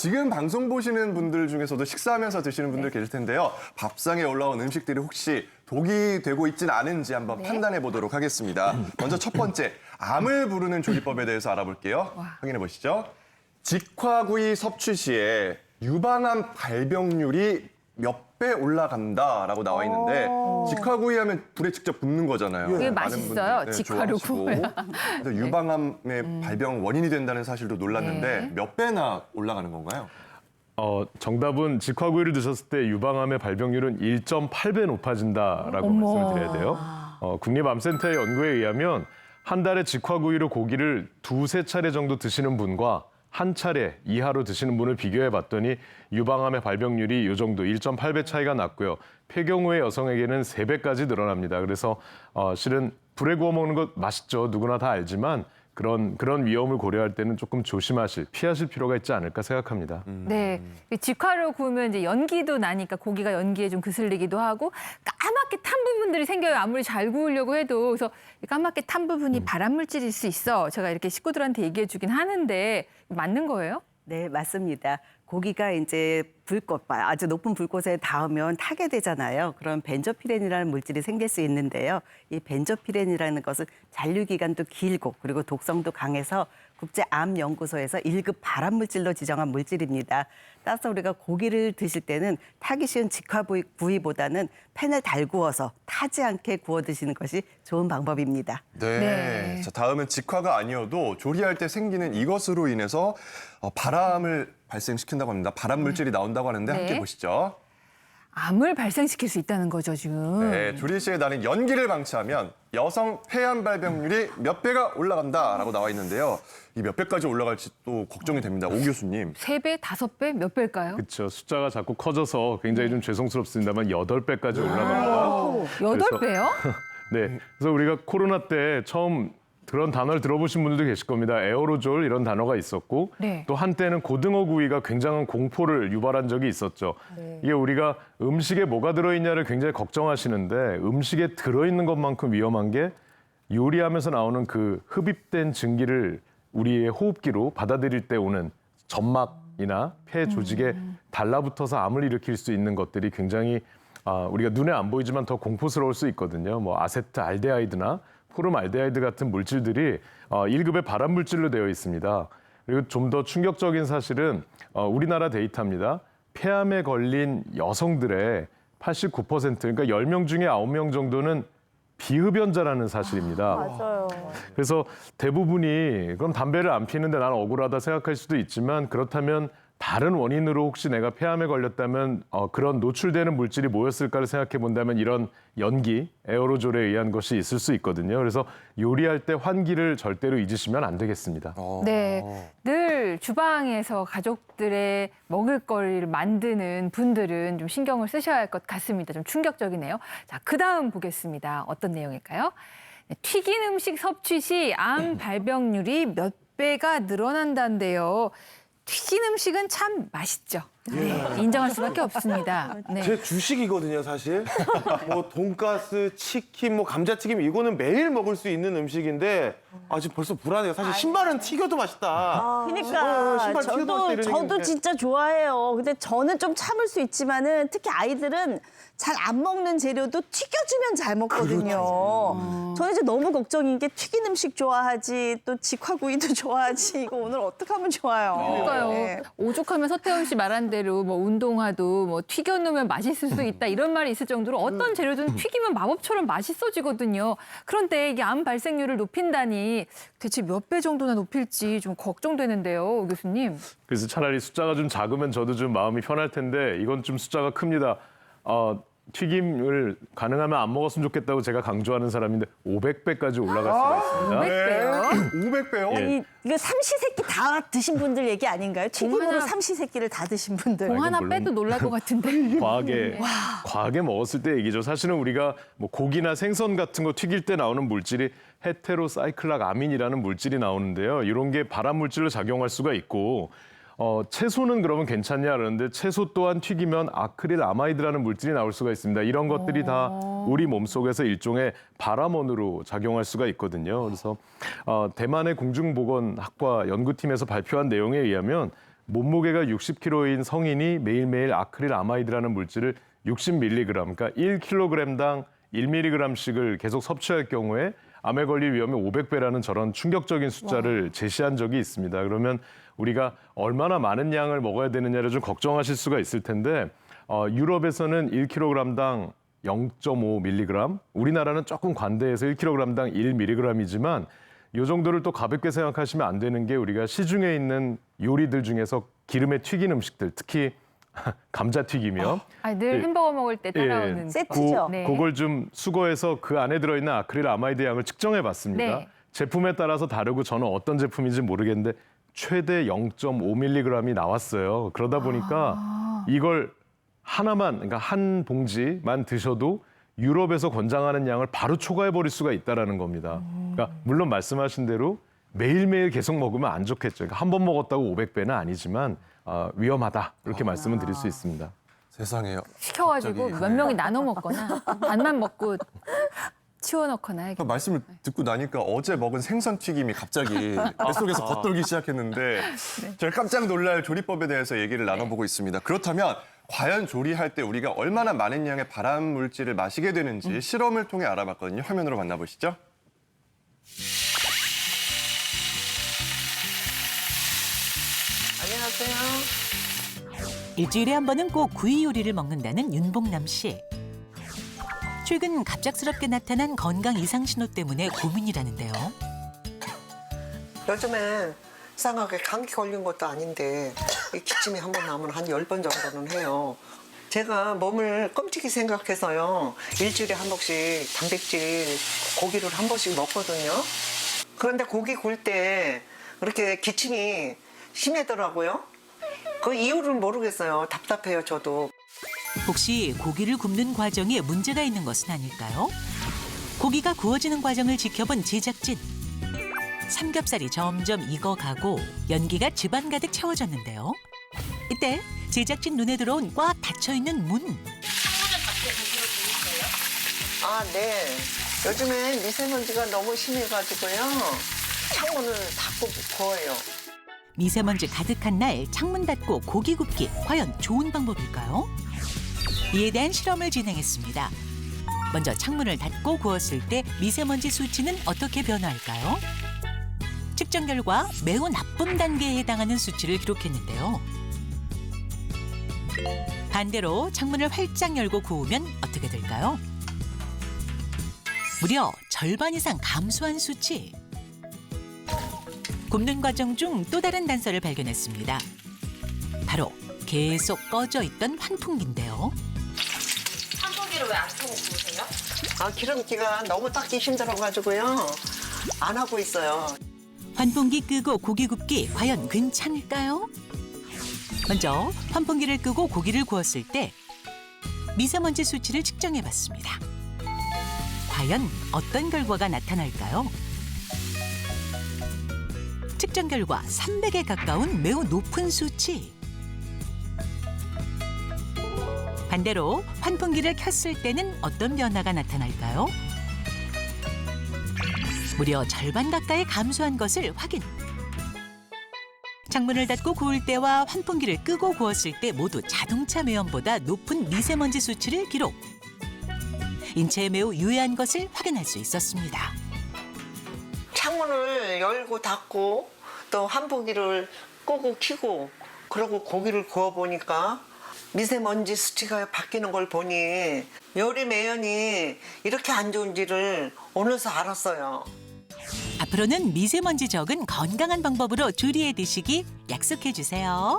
지금 방송 보시는 분들 중에서도 식사하면서 드시는 분들 계실 텐데요. 밥상에 올라온 음식들이 혹시 독이 되고 있지는 않은지 한번 판단해 보도록 하겠습니다. 먼저 첫 번째, 암을 부르는 조리법에 대해서 알아볼게요. 확인해 보시죠. 직화구이 섭취 시에 유방암 발병률이 몇 배 올라간다라고 나와 있는데 직화구이 하면 불에 직접 굽는 거잖아요. 그게 많은 맛있어요. 분들, 직화로 좋아하시고. 구워야. 그래서 유방암의 발병 원인이 된다는 사실도 놀랐는데 몇 배나 올라가는 건가요? 정답은 직화구이를 드셨을 때 유방암의 발병률은 1.8배 높아진다라고 말씀을 드려야 돼요. 국립암센터의 연구에 의하면 한 달에 직화구이로 고기를 두세 차례 정도 드시는 분과 한 차례 이하로 드시는 분을 비교해 봤더니 유방암의 발병률이 이 정도 1.8배 차이가 났고요. 폐경후의 여성에게는 3배까지 늘어납니다. 그래서 실은 불에 구워 먹는 것 맛있죠. 누구나 다 알지만 그런 위험을 고려할 때는 조금 피하실 필요가 있지 않을까 생각합니다. 네, 직화로 구우면 이제 연기도 나니까 고기가 연기에 좀 그슬리기도 하고 까맣게 탄 부분들이 생겨요. 아무리 잘 구우려고 해도. 그래서 까맣게 탄 부분이 발암 물질일 수 있어. 제가 이렇게 식구들한테 얘기해 주긴 하는데 맞는 거예요? 네, 맞습니다. 고기가 이제 아주 높은 불꽃에 닿으면 타게 되잖아요. 그럼 벤조피렌이라는 물질이 생길 수 있는데요. 이 벤조피렌이라는 것은 잔류 기간도 길고 그리고 독성도 강해서 국제암연구소에서 1급 발암 물질로 지정한 물질입니다. 따라서 우리가 고기를 드실 때는 타기 쉬운 직화구이보다는 팬에 달구어서 타지 않게 구워 드시는 것이 좋은 방법입니다. 네. 자, 다음은 직화가 아니어도 조리할 때 생기는 이것으로 인해서 발암을 발생시킨다고 합니다. 발암 물질이 나온다고 하는데 함께 보시죠. 암을 발생시킬 수 있다는 거죠, 지금. 네, 조리 시에 나는 연기를 방치하면 여성 폐암 발병률이 몇 배가 올라간다라고 나와 있는데요. 이 몇 배까지 올라갈지 또 걱정이 됩니다. 오 교수님. 3배, 5배, 몇 배일까요? 그렇죠. 숫자가 자꾸 커져서 굉장히 좀 죄송스럽습니다만 8배까지 올라갑니다. 8배요? 네, 그래서 우리가 코로나 때 처음 그런 단어를 들어보신 분들도 계실 겁니다. 에어로졸 이런 단어가 있었고 네. 또 한때는 고등어 구이가 굉장한 공포를 유발한 적이 있었죠. 이게 우리가 음식에 뭐가 들어있냐를 굉장히 걱정하시는데 음식에 들어있는 것만큼 위험한 게 요리하면서 나오는 그 흡입된 증기를 우리의 호흡기로 받아들일 때 오는 점막이나 폐 조직에 달라붙어서 암을 일으킬 수 있는 것들이 굉장히 우리가 눈에 안 보이지만 더 공포스러울 수 있거든요. 뭐 아세트알데하이드나 포름알데하이드 같은 물질들이 1급의 발암 물질로 되어 있습니다. 그리고 좀 더 충격적인 사실은 우리나라 데이터입니다. 폐암에 걸린 여성들의 89%, 그러니까 10명 중에 9명 정도는 비흡연자라는 사실입니다. 맞아요. 그래서 대부분이 그럼 담배를 안 피는데 나는 억울하다 생각할 수도 있지만 그렇다면 다른 원인으로 혹시 내가 폐암에 걸렸다면 그런 노출되는 물질이 뭐였을까를 생각해 본다면 이런 연기, 에어로졸에 의한 것이 있을 수 있거든요. 그래서 요리할 때 환기를 절대로 잊으시면 안 되겠습니다. 네, 늘 주방에서 가족들의 먹을거리를 만드는 분들은 좀 신경을 쓰셔야 할 것 같습니다. 좀 충격적이네요. 자, 그다음 보겠습니다. 어떤 내용일까요? 네, 튀긴 음식 섭취 시 암 발병률이 몇 배가 늘어난다는데요. 튀긴 음식은 참 맛있죠. 네, 인정할 수밖에 없습니다. 네. 제 주식이거든요, 사실. 뭐 돈가스, 치킨, 뭐 감자튀김 이거는 매일 먹을 수 있는 음식인데 지금 벌써 불안해요. 사실 신발은 튀겨도 맛있다. 그러니까 신발 튀겨도 맛있다 이런 저도 얘기인데. 진짜 좋아해요. 근데 저는 좀 참을 수 있지만은 특히 아이들은 잘 안 먹는 재료도 튀겨주면 잘 먹거든요. 저는 이제 너무 걱정인 게 튀긴 음식 좋아하지 또 직화구이도 좋아하지 이거 오늘 어떻게 하면 좋아요. 그러니까요. 네. 오죽하면 서태훈 씨 말한 대로 뭐 운동화도 뭐 튀겨놓으면 맛있을 수 있다 이런 말이 있을 정도로 어떤 재료든 튀기면 마법처럼 맛있어지거든요. 그런데 이게 암 발생률을 높인다니 대체 몇 배 정도나 높일지 좀 걱정되는데요, 오 교수님. 그래서 차라리 숫자가 좀 작으면 저도 좀 마음이 편할 텐데 이건 좀 숫자가 큽니다. 튀김을 가능하면 안 먹었으면 좋겠다고 제가 강조하는 사람인데 500배까지 올라갈 수가 있습니다. 500배요? 500배요? 아니 이거 삼시세끼 다 드신 분들 얘기 아닌가요? 튀김으로 하나- 삼시세끼를 다 드신 분들. 공 하나 물론- 빼도 놀랄 것 같은데. 과하게 먹었을 때 얘기죠. 사실은 우리가 뭐 고기나 생선 같은 거 튀길 때 나오는 물질이 헤테로사이클락 아민이라는 물질이 나오는데요. 이런 게 발암 물질로 작용할 수가 있고 채소는 그러면 괜찮냐 그러는데 채소 또한 튀기면 아크릴 아마이드라는 물질이 나올 수가 있습니다. 이런 것들이 다 우리 몸속에서 일종의 발암원으로 작용할 수가 있거든요. 그래서 대만의 공중보건학과 연구팀에서 발표한 내용에 의하면 몸무게가 60kg인 성인이 매일매일 아크릴 아마이드라는 물질을 60mg, 그러니까 1kg당 1mg씩을 계속 섭취할 경우에 암에 걸릴 위험이 500배라는 저런 충격적인 숫자를 제시한 적이 있습니다. 그러면 우리가 얼마나 많은 양을 먹어야 되느냐를 좀 걱정하실 수가 있을 텐데 유럽에서는 1kg당 0.5mg, 우리나라는 조금 관대해서 1kg당 1mg이지만 이 정도를 또 가볍게 생각하시면 안 되는 게 우리가 시중에 있는 요리들 중에서 기름에 튀긴 음식들, 특히 감자튀김이요. 늘 햄버거 먹을 때 따라오는 세트죠. 네. 그걸 좀 수거해서 그 안에 들어있는 아크릴 아마이드 양을 측정해 봤습니다. 네. 제품에 따라서 다르고 저는 어떤 제품인지 모르겠는데 최대 0.5mg이 나왔어요. 그러다 보니까 이걸 하나만, 그러니까 한 봉지만 드셔도 유럽에서 권장하는 양을 바로 초과해 버릴 수가 있다라는 겁니다. 그러니까 물론 말씀하신 대로 매일매일 계속 먹으면 안 좋겠죠. 그러니까 한 번 먹었다고 500배는 아니지만 위험하다 이렇게 말씀을 드릴 수 있습니다. 세상에요. 시켜가지고 갑자기. 몇 명이 나눠 먹거나 반만 먹고 치워놓거나 해야겠다. 말씀을 듣고 나니까 어제 먹은 생선 튀김이 갑자기 뱃속에서 겉돌기 시작했는데 저희 깜짝 놀랄 조리법에 대해서 얘기를 나눠보고 있습니다. 그렇다면 과연 조리할 때 우리가 얼마나 많은 양의 발암 물질을 마시게 되는지 실험을 통해 알아봤거든요. 화면으로 만나보시죠. 일주일에 한 번은 꼭 구이 요리를 먹는다는 윤봉남 씨. 최근 갑작스럽게 나타난 건강 이상 신호 때문에 고민이라는데요. 요즘엔 이상하게 감기 걸린 것도 아닌데 이 기침이 한 번 나면 한 10번 정도는 해요. 제가 몸을 끔찍히 생각해서요. 일주일에 한 번씩 단백질 고기를 한 번씩 먹거든요. 그런데 고기 구울 때 그렇게 기침이 심하더라고요. 그 이유를 모르겠어요. 답답해요, 저도. 혹시 고기를 굽는 과정에 문제가 있는 것은 아닐까요? 고기가 구워지는 과정을 지켜본 제작진. 삼겹살이 점점 익어가고 연기가 집안 가득 채워졌는데요. 이때 제작진 눈에 들어온 꽉 닫혀있는 문. 아, 네. 요즘엔 미세먼지가 너무 심해가지고요. 창문을 닫고 구워요. 미세먼지 가득한 날 창문 닫고 고기 굽기 과연 좋은 방법일까요? 이에 대한 실험을 진행했습니다. 먼저 창문을 닫고 구웠을 때 미세먼지 수치는 어떻게 변화할까요? 측정 결과 매우 나쁨 단계에 해당하는 수치를 기록했는데요. 반대로 창문을 활짝 열고 구우면 어떻게 될까요? 무려 절반 이상 감소한 수치. 굽는 과정 중 또 다른 단서를 발견했습니다. 바로 계속 꺼져 있던 환풍기인데요. 환풍기를 왜 안 켜고 구우세요? 아, 기름기가 너무 닦기 힘들어가지고요. 안 하고 있어요. 환풍기 끄고 고기 굽기 과연 괜찮을까요? 먼저 환풍기를 끄고 고기를 구웠을 때 미세먼지 수치를 측정해봤습니다. 과연 어떤 결과가 나타날까요? 측정 결과 300에 가까운 매우 높은 수치. 반대로 환풍기를 켰을 때는 어떤 변화가 나타날까요? 무려 절반 가까이 감소한 것을 확인. 창문을 닫고 구울 때와 환풍기를 끄고 구웠을 때 모두 자동차 매연보다 높은 미세먼지 수치를 기록. 인체에 매우 유해한 것을 확인할 수 있었습니다. 창문을 열고 닫고 또 환풍기를 끄고 켜고 그러고 고기를 구워보니까 미세먼지 수치가 바뀌는 걸 보니 요리 매연이 이렇게 안 좋은지를 오늘서 알았어요. 앞으로는 미세먼지 적은 건강한 방법으로 조리해 드시기 약속해 주세요.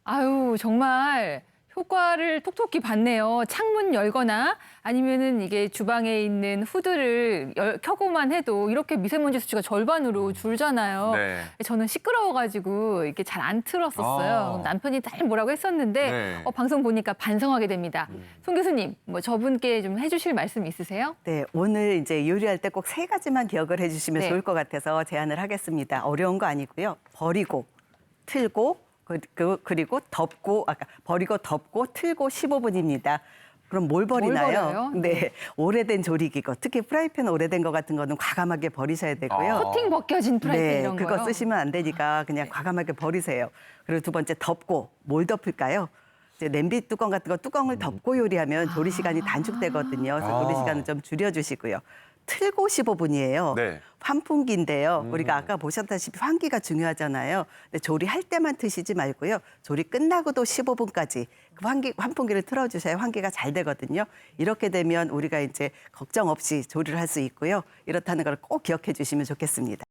아유, 정말 효과를 톡톡히 봤네요. 창문 열거나 아니면은 이게 주방에 있는 후드를 켜고만 해도 이렇게 미세먼지 수치가 절반으로 줄잖아요. 네. 저는 시끄러워가지고 이게 잘 안 틀었었어요. 남편이 날 뭐라고 했었는데 네. 방송 보니까 반성하게 됩니다. 송 교수님, 뭐 저분께 좀 해주실 말씀 있으세요? 네, 오늘 이제 요리할 때 꼭 3가지만 기억을 해주시면 네. 좋을 것 같아서 제안을 하겠습니다. 어려운 거 아니고요. 버리고, 틀고, 그리고 덮고, 아까 버리고, 덮고, 틀고 15분입니다. 그럼 뭘 버리나요? 버려요? 네, 오래된 조리기구, 특히 프라이팬 오래된 거 같은 거는 과감하게 버리셔야 되고요. 코팅 벗겨진 프라이팬 네, 이런 그거 거요? 쓰시면 안 되니까 그냥 과감하게 버리세요. 그리고 두 번째 덮고 뭘 덮을까요? 이제 냄비 뚜껑 같은 거 뚜껑을 덮고 요리하면 조리 시간이 단축되거든요. 그래서 조리 시간을 좀 줄여주시고요. 틀고 15분이에요. 네. 환풍기인데요. 우리가 아까 보셨다시피 환기가 중요하잖아요. 근데 조리할 때만 트시지 말고요. 조리 끝나고도 15분까지 그 환풍기를 틀어주셔야 환기가 잘 되거든요. 이렇게 되면 우리가 이제 걱정 없이 조리를 할 수 있고요. 이렇다는 걸 꼭 기억해 주시면 좋겠습니다.